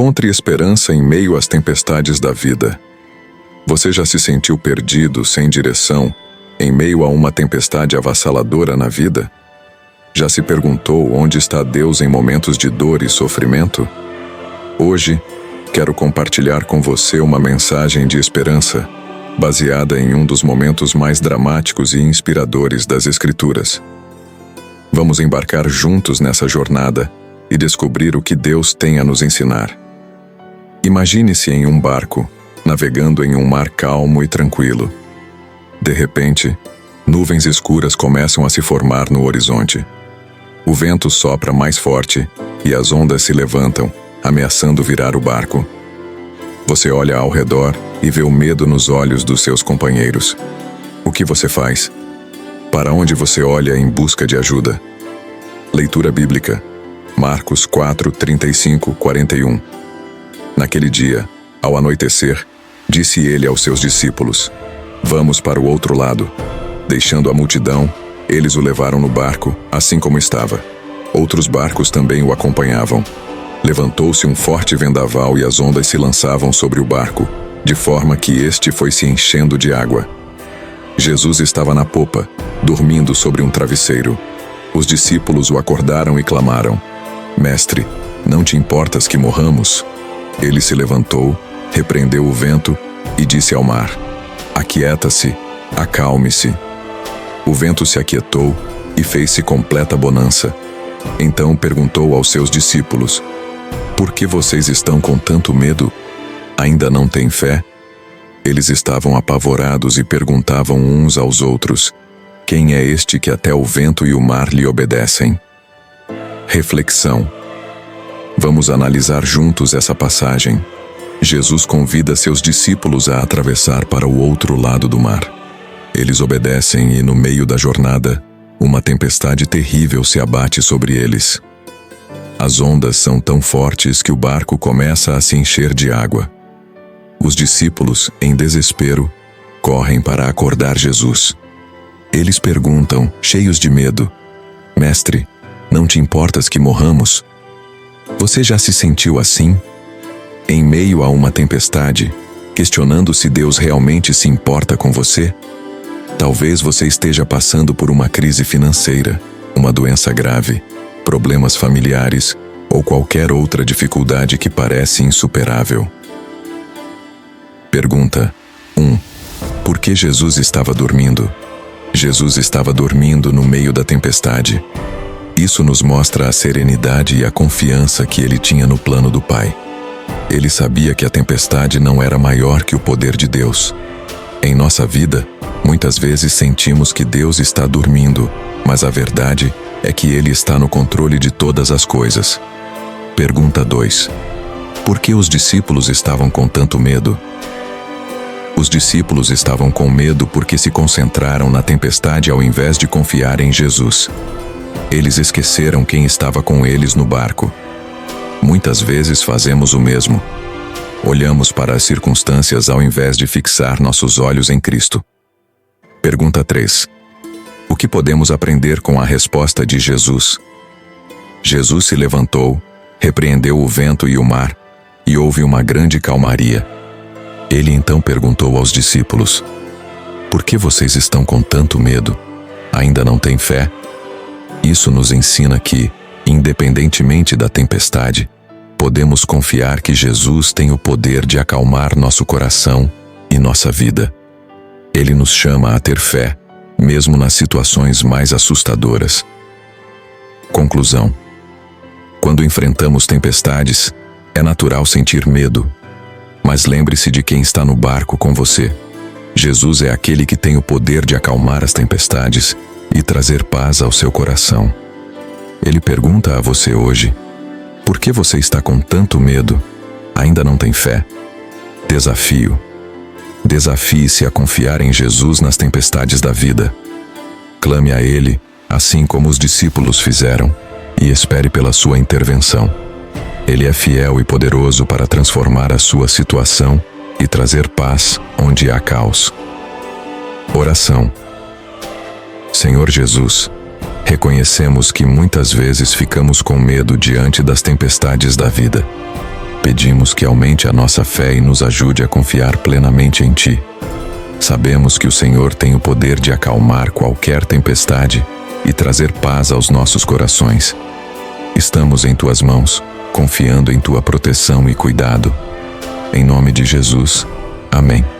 Encontre esperança em meio às tempestades da vida. Você já se sentiu perdido, sem direção, em meio a uma tempestade avassaladora na vida? Já se perguntou onde está Deus em momentos de dor e sofrimento? Hoje, quero compartilhar com você uma mensagem de esperança, baseada em um dos momentos mais dramáticos e inspiradores das Escrituras. Vamos embarcar juntos nessa jornada e descobrir o que Deus tem a nos ensinar. Imagine-se em um barco, navegando em um mar calmo e tranquilo. De repente, nuvens escuras começam a se formar no horizonte. O vento sopra mais forte e as ondas se levantam, ameaçando virar o barco. Você olha ao redor e vê o medo nos olhos dos seus companheiros. O que você faz? Para onde você olha em busca de ajuda? Leitura bíblica. Marcos 4, 35, 41. Naquele dia, ao anoitecer, disse ele aos seus discípulos: "Vamos para o outro lado." Deixando a multidão, eles o levaram no barco, assim como estava. Outros barcos também o acompanhavam. Levantou-se um forte vendaval e as ondas se lançavam sobre o barco, de forma que este foi se enchendo de água. Jesus estava na popa, dormindo sobre um travesseiro. Os discípulos o acordaram e clamaram: "Mestre, não te importas que morramos?" Ele se levantou, repreendeu o vento e disse ao mar: "Aquieta-se, acalme-se." O vento se aquietou e fez-se completa bonança. Então perguntou aos seus discípulos: "Por que vocês estão com tanto medo? Ainda não têm fé?" Eles estavam apavorados e perguntavam uns aos outros: "Quem é este que até o vento e o mar lhe obedecem?" Reflexão. Vamos analisar juntos essa passagem. Jesus convida seus discípulos a atravessar para o outro lado do mar. Eles obedecem e, no meio da jornada, uma tempestade terrível se abate sobre eles. As ondas são tão fortes que o barco começa a se encher de água. Os discípulos, em desespero, correm para acordar Jesus. Eles perguntam, cheios de medo: "Mestre, não te importas que morramos?" Você já se sentiu assim? Em meio a uma tempestade, questionando se Deus realmente se importa com você? Talvez você esteja passando por uma crise financeira, uma doença grave, problemas familiares ou qualquer outra dificuldade que parece insuperável. Pergunta 1. Por que Jesus estava dormindo? Jesus estava dormindo no meio da tempestade. Isso nos mostra a serenidade e a confiança que ele tinha no plano do Pai. Ele sabia que a tempestade não era maior que o poder de Deus. Em nossa vida, muitas vezes sentimos que Deus está dormindo, mas a verdade é que Ele está no controle de todas as coisas. Pergunta 2. Por que os discípulos estavam com tanto medo? Os discípulos estavam com medo porque se concentraram na tempestade ao invés de confiar em Jesus. Eles esqueceram quem estava com eles no barco. Muitas vezes fazemos o mesmo. Olhamos para as circunstâncias ao invés de fixar nossos olhos em Cristo. Pergunta 3. O que podemos aprender com a resposta de Jesus? Jesus se levantou, repreendeu o vento e o mar, e houve uma grande calmaria. Ele então perguntou aos discípulos: "Por que vocês estão com tanto medo? Ainda não têm fé?" Isso nos ensina que, independentemente da tempestade, podemos confiar que Jesus tem o poder de acalmar nosso coração e nossa vida. Ele nos chama a ter fé, mesmo nas situações mais assustadoras. Conclusão. Quando enfrentamos tempestades, é natural sentir medo. Mas lembre-se de quem está no barco com você. Jesus é aquele que tem o poder de acalmar as tempestades e trazer paz ao seu coração. Ele pergunta a você hoje: por que você está com tanto medo? Ainda não tem fé? Desafio. Desafie-se a confiar em Jesus nas tempestades da vida. Clame a Ele, assim como os discípulos fizeram, e espere pela sua intervenção. Ele é fiel e poderoso para transformar a sua situação e trazer paz onde há caos. Oração. Senhor Jesus, reconhecemos que muitas vezes ficamos com medo diante das tempestades da vida. pedimos que aumente a nossa fé e nos ajude a confiar plenamente em Ti. Sabemos que o Senhor tem o poder de acalmar qualquer tempestade e trazer paz aos nossos corações. Estamos em Tuas mãos, confiando em Tua proteção e cuidado. Em nome de Jesus. Amém.